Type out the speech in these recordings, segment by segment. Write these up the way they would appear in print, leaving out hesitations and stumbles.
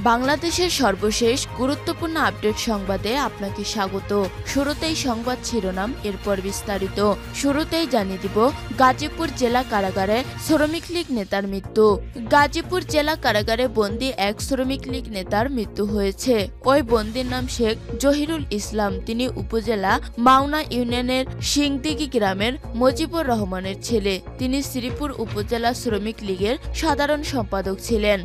বাংলাদেশের সর্বশেষ গুরুত্বপূর্ণ আপডেট সংবাদে আপনাকে স্বাগত। শুরুতেই সংবাদ শিরোনাম, এরপর বিস্তারিত। শুরুতেই জানিয়ে দিব, গাজীপুর জেলা কারাগারে শ্রমিক লীগ নেতার মৃত্যু। গাজীপুর জেলা কারাগারে বন্দী এক শ্রমিক লীগ নেতার মৃত্যু হয়েছে। ওই বন্দীর নাম শেখ জহিরুল ইসলাম। তিনি উপজেলা মাওনা ইউনিয়নের সিংদিঘি গ্রামের মজিবুর রহমানের ছেলে। তিনি শ্রীপুর উপজেলা শ্রমিক লীগের সাধারণ সম্পাদক ছিলেন।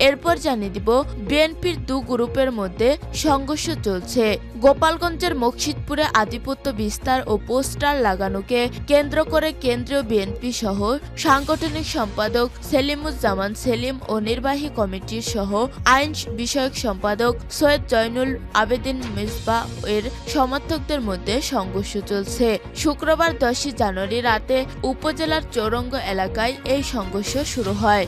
এরপর জানিয়ে দিব, বিএনপির দু গ্রুপের মধ্যে সংঘর্ষ চলছে। গোপালগঞ্জের মকসিদপুরে আধিপত্য বিস্তার ও পোস্টার লাগানোকে কেন্দ্র করে কেন্দ্রীয় বিএনপি সহ সাংগঠনিক সম্পাদক সেলিমুজ্জামান সেলিম ও নির্বাহী কমিটির সহ আইন বিষয়ক সম্পাদক সৈয়দ জয়নুল আবেদিন মিসবাহ এর সমর্থকদের মধ্যে সংঘর্ষ চলছে। শুক্রবার 10 জানুয়ারি রাতে উপজেলার চৌরঙ্গ এলাকায় এই সংঘর্ষ শুরু হয়।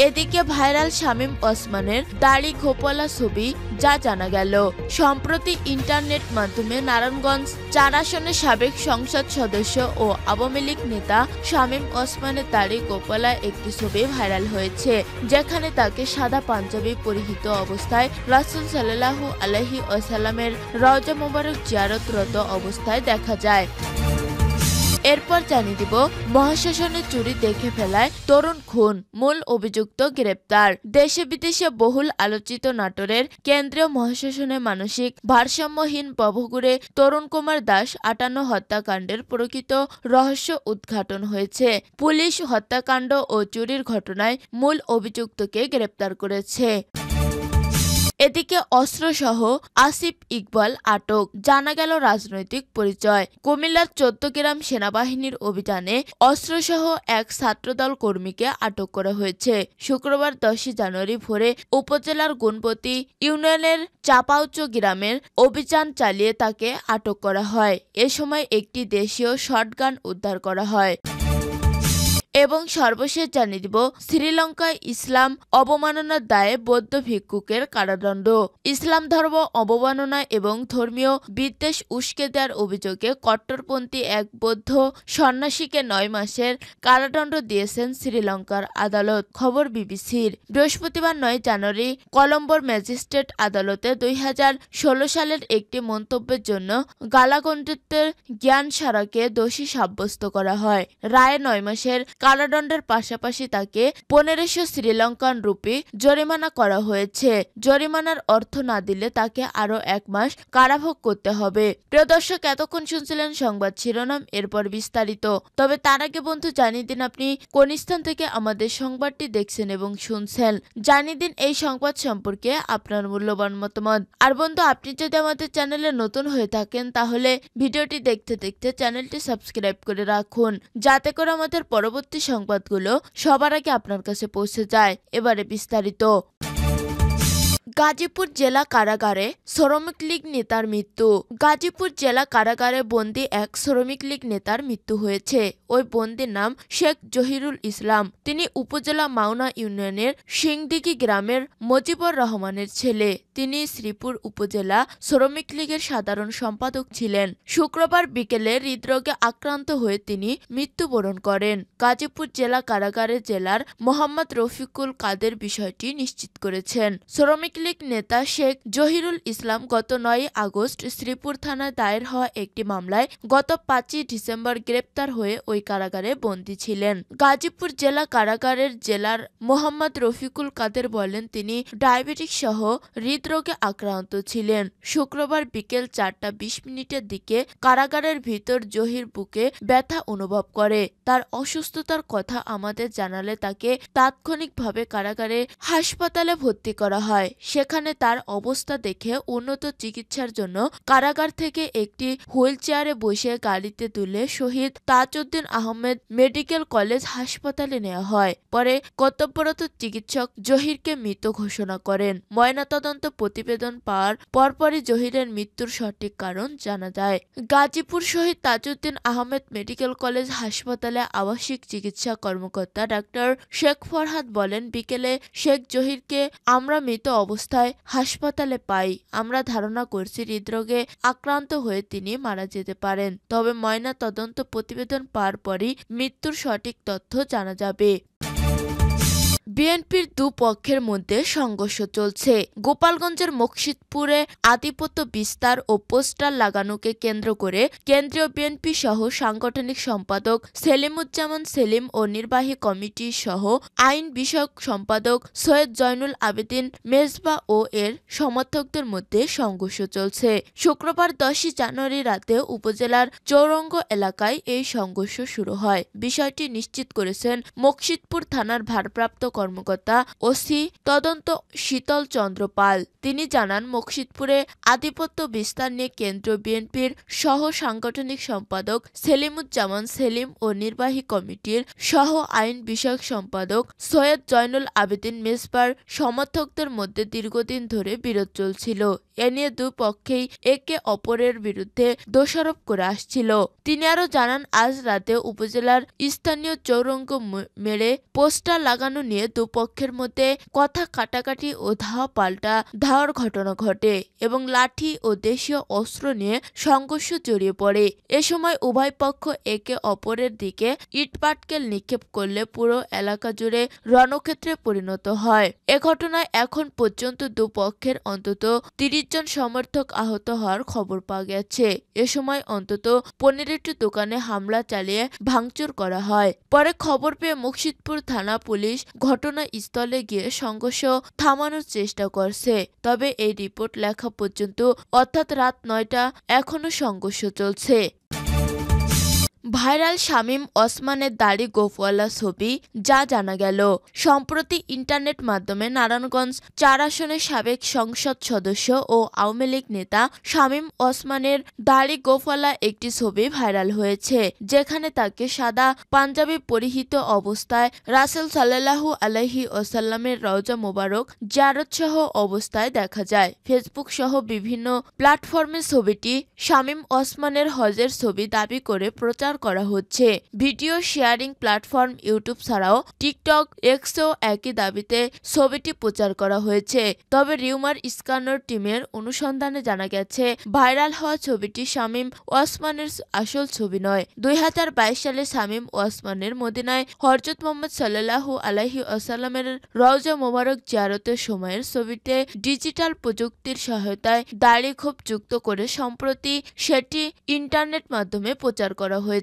এদিকে ভাইরাল শামীম ওসমানের দাড়ি খোপলা ছবি যা জানা গেল। সম্প্রতি ইন্টারনেট মাধ্যমে নারায়ণগঞ্জ 4 আসনের সাবেক সংসদ সদস্য ও আওয়ামী লীগ নেতা শামীম ওসমানের দাড়ি খোপলা একটি ছবি ভাইরাল হয়েছে, যেখানে তাকে সাদা পাঞ্জাবি পরিহিত অবস্থায় রাসূল সাল্লাল্লাহু আলাইহি ওয়াসাল্লামের রওজা মোবারক জিয়ারতরত অবস্থায় দেখা যায়। এরপর জানিয়ে দিব, মহাশ্মশানে চুরি দেখে ফেলায় তরুণ খুন, মূল অভিযুক্ত গ্রেপ্তার। দেশে বিদেশে বহুল আলোচিত নাটোরের কেন্দ্রীয় মহাশ্মশানে মানসিক ভারসাম্যহীন ভবঘুরে তরুণ কুমার দাস 58 হত্যাকাণ্ডের প্রকৃত রহস্য উদ্ঘাটন হয়েছে। পুলিশ হত্যাকাণ্ড ও চুরির ঘটনায় মূল অভিযুক্তকে গ্রেপ্তার করেছে। এদিকে অস্ত্রসহ আসিফ ইকবাল আটক, জানা গেল রাজনৈতিক পরিচয়। কুমিল্লার 14 গ্রাম সেনাবাহিনীর অভিযানে অস্ত্রসহ এক ছাত্রদল কর্মীকে আটক করা হয়েছে। শুক্রবার 10 জানুয়ারি ভোরে উপজেলার গুণপতি ইউনিয়নের চাপাউচ গ্রামের অভিযান চালিয়ে তাকে আটক করা হয়। এ সময় একটি দেশীয় শটগান উদ্ধার করা হয়। এবং সর্বশেষ জানিয়ে দিব, শ্রীলঙ্কায় ইসলাম অবমাননার দায়ে বৌদ্ধ ভিক্ষুকের কারাদণ্ড। ইসলাম ধর্ম অবমাননা এবং ধর্মীয় বিদ্বেষ উস্কে দেওয়ার অভিযোগে কট্টরপন্থী এক বৌদ্ধ সন্ন্যাসীকে 9 মাসের কারাদণ্ড দিয়েছেন শ্রীলঙ্কার আদালত। খবর বিবিসির। বৃহস্পতিবার 9 জানুয়ারি কলম্বোর ম্যাজিস্ট্রেট আদালতে 2016 সালের একটি মন্তব্যের জন্য গালাগন্ডিতের জ্ঞান সারাকে দোষী সাব্যস্ত করা হয়। রায়ে 9 মাসের কারাদণ্ডের পাশাপাশি তাকে 1500 শ্রীলঙ্কান রুপি জরিমানা করা হয়েছে। জরিমানার অর্থ না দিলে তাকে আরো 1 মাস কারাভোগ করতে হবে। প্রিয় দর্শক, এতক্ষণ শুনছিলেন সংবাদ শিরোনাম, এরপর বিস্তারিত। তবে তার আগে বন্ধু জানিয়ে দিন আপনি কোন স্থান থেকে আমাদের সংবাদটি দেখছেন এবং শুনছেন। জানিয়ে দিন এই সংবাদ সম্পর্কে আপনার মূল্যবান মতামত। আর বন্ধু, আপনি যদি আমাদের চ্যানেলে নতুন হয়ে থাকেন তাহলে ভিডিওটি দেখতে দেখতে চ্যানেলটি সাবস্ক্রাইব করে রাখুন, যাতে করে আমাদের পরবর্তী সংবাদগুলো সবার আগে আপনার কাছে পৌঁছে যায়। এবারে বিস্তারিত। গাজীপুর জেলা কারাগারে শ্রমিক লীগ নেতার মৃত্যু। গাজীপুর জেলা কারাগারে বন্দী এক শ্রমিক লীগ নেতার মৃত্যু হয়েছে। ওই বন্দীর নাম শেখ জহিরুল ইসলাম। তিনি উপজেলা মাওনা ইউনিয়নের সিংদিঘি গ্রামের মজিবুর রহমানের ছেলে। তিনি শ্রীপুর উপজেলা শ্রমিক লীগের সাধারণ সম্পাদক ছিলেন। শুক্রবার বিকেলে হৃদরোগে আক্রান্ত হয়ে তিনি মৃত্যুবরণ করেন। গাজীপুর জেলা কারাগারে জেলার মোহাম্মদ রফিকুল কাদের বিষয়টি নিশ্চিত করেছেন। শ্রমিক লীগ নেতা শেখ জহিরুল ইসলাম গত 9 আগস্ট শ্রীপুর থানায় দায়ের হওয়া একটি মামলায় গত 5 ডিসেম্বর গ্রেপ্তার হয়ে ওই কারাগারে বন্দী ছিলেন। গাজীপুর জেলা কারাগারের জেলার মোহাম্মদ রফিকুল কাদের বলেন, তিনি ডায়াবেটিস সহ হৃদরোগে আক্রান্ত ছিলেন। শুক্রবার বিকেল 4:20 দিকে কারাগারের ভিতর জহির বুকে ব্যথা অনুভব করে। তার অসুস্থতার কথা আমাদের জানালে তাকে তাৎক্ষণিকভাবে কারাগারে হাসপাতালে ভর্তি করা হয়। সেখানে তার অবস্থা দেখে উন্নত চিকিৎসার জন্য কারাগার থেকে একটি হুইল চেয়ারে বসে গাড়িতে তুলে শহীদ তাজউদ্দিন আহমেদ মেডিকেল কলেজ হাসপাতালে নেওয়া হয়। পরে কর্তব্যরত চিকিৎসক জহিরকে মৃত ঘোষণা করেন। ময়নাতদন্ত প্রতিবেদন পাওয়ার পরপরই জহিরের মৃত্যুর সঠিক কারণ জানা যায়। গাজীপুর শহীদ তাজউদ্দিন আহমেদ মেডিকেল কলেজ হাসপাতালে আবাসিক চিকিৎসা কর্মকর্তা ডাক্তার শেখ ফরহাদ বলেন, বিকেলে শেখ জহিরকে আমরা মৃত অবস্থায় হাসপাতালে পাই। আমরা ধারণা করছি হৃদরোগে আক্রান্ত হয়ে তিনি মারা যেতে পারেন। তবে ময়না তদন্ত প্রতিবেদন পাওয়ার পরই মৃত্যুর সঠিক তথ্য জানা যাবে। বিএনপির দুপক্ষের মধ্যে সংঘর্ষ চলছে। গোপালগঞ্জের মকসিদপুরে আধিপত্য বিস্তার ও পোস্টার লাগানোকে কেন্দ্র করে কেন্দ্রীয় বিএনপি সহ সাংগঠনিক সম্পাদক সেলিমুজ্জামান সেলিম ও নির্বাহী কমিটি সহ আইন বিষয়ক সম্পাদক সৈয়দ জয়নুল আবেদিন মেজবা ও এর সমর্থকদের মধ্যে সংঘর্ষ চলছে। শুক্রবার 10 জানুয়ারি রাতে উপজেলার চৌরঙ্গ এলাকায় এই সংঘর্ষ শুরু হয়। বিষয়টি নিশ্চিত করেছেন মকসিদপুর থানার ভারপ্রাপ্ত কর্মকর্তা ওসি তদন্ত শীতল চন্দ্র পাল। তিনি জানান, মকসিদপুরে আধিপত্য বিস্তার নিয়ে কেন্দ্রীয় বিএনপির সহ সাংগঠনিক সম্পাদক সেলিমুজ্জামান সেলিম ও নির্বাহী কমিটির সহ আইন বিষয়ক সম্পাদক সৈয়দ জয়নুল আবেদিন মেজবার সমর্থকদের মধ্যে দীর্ঘদিন ধরে বিরোধ চলছিল। এ নিয়ে দুই পক্ষেই একে অপরের বিরুদ্ধে দোষারোপ করে আসছিল। তিনি আরও জানান, আজ রাতে উপজেলার স্থানীয় চৌরঙ্গ মেরে পোস্টার লাগানো নিয়ে দুপক্ষের মধ্যে কথা কাটাকাটি ও ধাওয়ার ঘটনা ঘটে এবং লাঠি ও দেশীয় অস্ত্র নিয়ে সংঘর্ষ জড়িয়ে পড়ে। এ সময় উভয় পক্ষ একে অপরের দিকে ইটপাটকেল নিক্ষেপ করলে পুরো এলাকা জুড়ে রণক্ষেত্রে পরিণত হয়। এ ঘটনায় এখন পর্যন্ত দুপক্ষের অন্তত 30 জন সমর্থক আহত হওয়ার খবর পাওয়া গেছে। এ সময় অন্তত 15টি দোকানে হামলা চালিয়ে ভাঙচুর করা হয়। পরে খবর পেয়ে মকসিদপুর থানা পুলিশ ঘটনাস্থলে গিয়ে সংঘর্ষ থামানোর চেষ্টা করছে। তবে এই রিপোর্ট লেখা পর্যন্ত অর্থাৎ রাত 9টা এখনো সংঘর্ষ চলছে। ভাইরাল শামীম ওসমানের দাড়ি গোফওয়ালা ছবি, যা জানা গেল। সম্প্রতি ইন্টারনেট মাধ্যমে নারায়ণগঞ্জ 4 আসনের সাবেক সংসদ সদস্য ও আওয়ামী লীগ নেতা শামীম ওসমানের দাড়ি গোফওয়ালা একটি ছবি ভাইরাল হয়েছে, যেখানে তাকে সাদা পাঞ্জাবি পরিহিত অবস্থায় রাসূল সাল্লাল্লাহু আলাইহি ওয়াসাল্লামের রওজা মোবারক জিয়ারত সহ অবস্থায় দেখা যায়। ফেসবুক সহ বিভিন্ন প্ল্যাটফর্মে ছবিটি শামীম ওসমানের হজের ছবি দাবি করে প্রচার করা হচ্ছে। ভিডিও শেয়ারিং প্ল্যাটফর্ম ইউটিউব ছাড়াও টিকটক, এক্সেও একই দাবিতে ছবিটি প্রচার করা হয়েছে। তবে রিউমার স্ক্যানার টিমের অনুসন্ধানে জানা গেছে, ভাইরাল হওয়া ছবিটি শামীম ওসমানের আসল ছবি নয়। 2022 সালে শামীম ওসমানের মদিনায় হযরত মুহাম্মদ সাল্লাল্লাহু আলাইহি ওয়াসাল্লামের রওজা মোবারক জিয়ারতের সময়ের ছবিতে ডিজিটাল প্রযুক্তির সহায়তায় দাড়ি খোপ যুক্ত করে সম্প্রতি সেটি ইন্টারনেট মাধ্যমে প্রচার করা হয়েছে।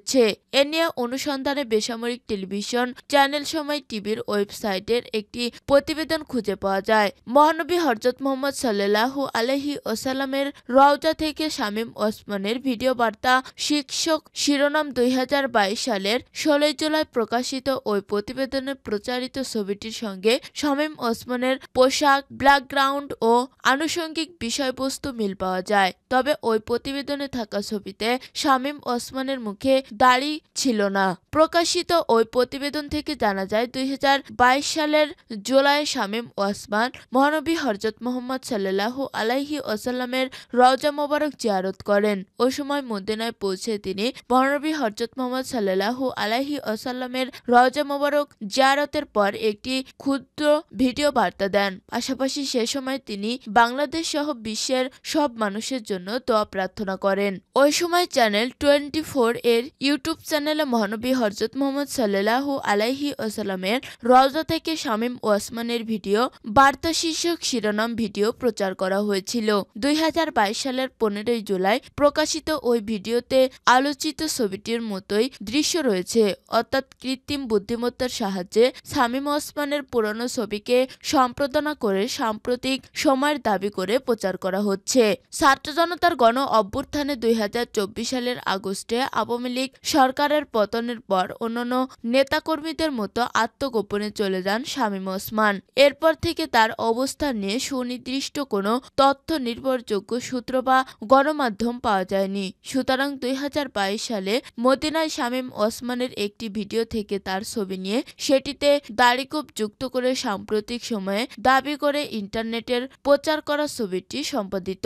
এ নিয়ে অনুসন্ধানে বেসামরিক টেলিভিশন চ্যানেল সময় টিভির ওয়েবসাইটের একটি প্রতিবেদন খুঁজে পাওয়া যায়। মহানবী হযরত মুহাম্মদ সাল্লাল্লাহু আলাইহি ওয়াসাল্লামের রওজা থেকে শামীম ওসমানের ভিডিও বার্তা শীর্ষক শিরোনাম 2022 সালের 16 জুলাই প্রকাশিত ওই প্রতিবেদনে প্রচারিত ছবিটির সঙ্গে শামীম ওসমানের পোশাক, ব্যাকগ্রাউন্ড ও আনুষঙ্গিক বিষয়বস্তু মিল পাওয়া যায়। তবে ওই প্রতিবেদনে থাকা ছবিতে শামীম ওসমানের মুখে দাড়ি ছিল না। প্রকাশিত ওই প্রতিবেদন থেকে জানা যায়, 2022 সালের জুলাই শামীম ওসমান মহানবী হযরত মুহাম্মদ সাল্লাল্লাহু আলাইহি ওয়াসাল্লামের রওজা মোবারক জিয়ারত করেন। ওই সময় মদিনায় পৌঁছে তিনি মহানবী হযরত মুহাম্মদ সাল্লাল্লাহু আলাইহি ওয়াসাল্লামের রওজা মোবারক জিয়ারতের পর একটি ক্ষুদ্র ভিডিও বার্তা দেন। পাশাপাশি সে সময় তিনি বাংলাদেশ সহ বিশ্বের সব মানুষের জন্য দোয়া প্রার্থনা করেন। ওই সময় চ্যানেল 24 এর ইউটিউব চ্যানেলে মহানবী হযরত মুহাম্মদ সাল্লাল্লাহু আলাইহি ওয়াসাল্লামের রওজা থেকে শামীম ওসমানের ভিডিও বার্তা শীর্ষক শিরোনাম ভিডিও প্রচার করা হয়েছিল। 2022 সালের 15 জুলাই প্রকাশিত ওই ভিডিওতে আলোচিত ছবিটির মতোই দৃশ্য রয়েছে, অর্থাৎ কৃত্রিম বুদ্ধিমত্তার সাহায্যে শামীম ওসমানের পুরনো ছবিকে সম্পাদনা করে সাম্প্রতিক সময়ের দাবি করে প্রচার করা হচ্ছে। ছাত্র জনতার গণ অভ্যুত্থানে 2024 সালের আগস্টে আওয়ামী লীগ সরকারের পতনের পর অন্যান্য নেতাকর্মীদের মতো আত্মগোপনে চলে যান শামীম ওসমান। এরপর থেকে তার অবস্থান নিয়ে সুনির্দিষ্ট কোনো তথ্য নির্ভরযোগ্য সূত্র বা গণমাধ্যম পাওয়া যায়নি। সুতরাং 2022 সালে মদিনায় শামীম ওসমানের একটি ভিডিও থেকে তার ছবি নিয়ে সেটিতে দাড়িকোপ যুক্ত করে সাম্প্রতিক সময়ে দাবি করে ইন্টারনেটের প্রচার করা ছবিটি সম্পাদিত।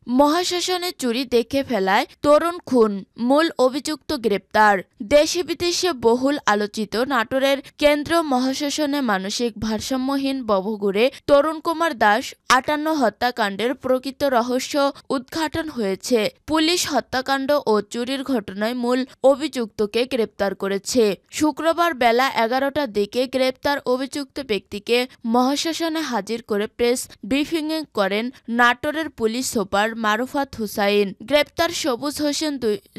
মহাশ্মশানে চুরি দেখে ফেলায় তরুণ খুন, মূল অভিযুক্ত গ্রেপ্তার। দেশে বিদেশে বহুল আলোচিত নাটোরের কেন্দ্রীয় মহাশ্মশানে মানসিক ভারসাম্যহীন ভবঘুরে তরুণ কুমার দাস ৫৮ হত্যাকাণ্ডের প্রকৃত রহস্য উদ্ঘাটন হয়েছে। পুলিশ হত্যাকাণ্ড ও চুরির ঘটনায় মূল অভিযুক্তকে গ্রেপ্তার করেছে। শুক্রবার বেলা ১১টার দিকে গ্রেপ্তার অভিযুক্ত ব্যক্তিকে মহাশ্মশানে হাজির করে প্রেস ব্রিফিং করেন নাটোরের পুলিশ সুপার মারুফাত হুসাইন। গ্রেপ্তার সবুজ হোসেন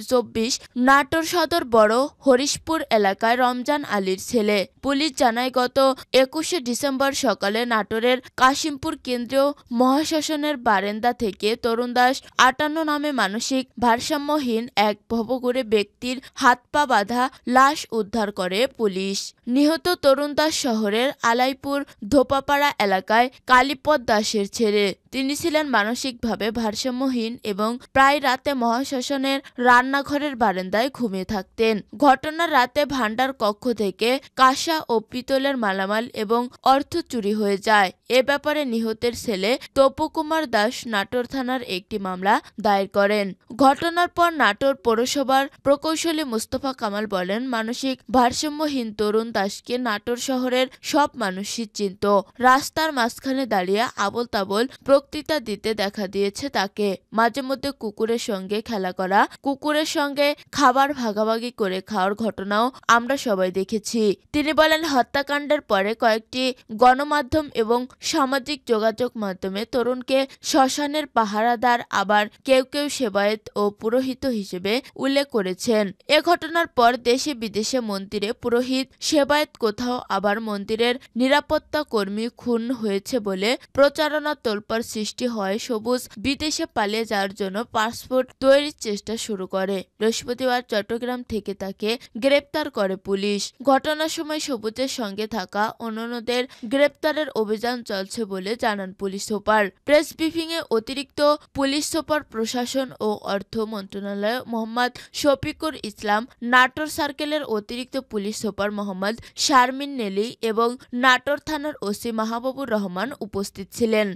২৪ নাটোর সদর বড় হরিশপুর এলাকায় রমজান আলীর ছেলে। পুলিশ জানায় গত ২১শে ডিসেম্বর সকালে নাটোরের কাশিমপুর কেন্দ্রীয় মহাশ্মশানের বারান্দা থেকে তরুণ দাস ৫৮ নামে মানসিক ভারসাম্যহীন এক ভবঘুরে ব্যক্তির হাত পা বাঁধা লাশ উদ্ধার করে পুলিশ। নিহত তরুণ দাস শহরের আলাইপুর ধোপাপাড়া এলাকায় কালীপদ দাসের ছেলে। তিনি ছিলেন মানসিকভাবে ভারসাম্যহীন এবং প্রায় রাতে মহাশ্মশানের রান্নাঘরের বারান্দায় ঘুমিয়ে থাকতেন। ঘটনার রাতে ভাণ্ডার কক্ষ থেকে কাঁসা ও পিতলের মালামাল এবং অর্থ চুরি হয়ে যায়। এ ব্যাপারে নিহতের ছেলে তপু কুমার দাস নাটোর থানার একটি মামলা দায়ের করেন। ঘটনার পর নাটোর পৌরসভার প্রকৌশলী মুস্তফা কামাল বলেন, মানসিক ভারসাম্যহীন তরুণ দাসকে নাটোর শহরের সব মানুষই চিনত। রাস্তার মাঝখানে দাঁড়িয়ে আবোল তাবোল বক্তৃতা দিতে দেখা দিয়েছে তাকে। মাঝে মধ্যে কুকুরের সঙ্গে খেলা করা, কুকুরের সঙ্গে খাবার ভাগাভাগি করে খাওয়ার ঘটনাও আমরা সবাই দেখেছি। তিনি বলেন, হত্যাকাণ্ডের পরে কয়েকটি গণমাধ্যম এবং সামাজিক যোগাযোগ মাধ্যমে তরুণকে শ্মশানের পাহারাদার, আবার কেউ কেউ সেবায়েত ও পুরোহিত হিসেবে উল্লেখ করেছেন। এ ঘটনার পর দেশে বিদেশে মন্দিরে পুরোহিত, সেবায়েত, কোথাও আবার মন্দিরের নিরাপত্তা কর্মী খুন হয়েছে বলে প্রচারণা তোলপাড় সৃষ্টি হয়। সবুজ বিদেশে পালিয়ে যাওয়ার জন্য পাসপোর্ট তৈরির চেষ্টা শুরু করে। বৃহস্পতিবার চট্টগ্রাম থেকে তাকে গ্রেপ্তার করে পুলিশ। ঘটনার সময় সবুজের সঙ্গে থাকা অন্যদের গ্রেপ্তারের অভিযান চলছে বলে জানান পুলিশ সুপার। প্রেস ব্রিফিংয়ে অতিরিক্ত পুলিশ সুপার প্রশাসন ও অর্থ মন্ত্রণালয় মোহাম্মদ শফিকুর ইসলাম, নাটোর সার্কেলের অতিরিক্ত পুলিশ সুপার মোহাম্মদ শারমিন নেলি এবং নাটোর থানার ওসি মাহবুবুর রহমান উপস্থিত ছিলেন।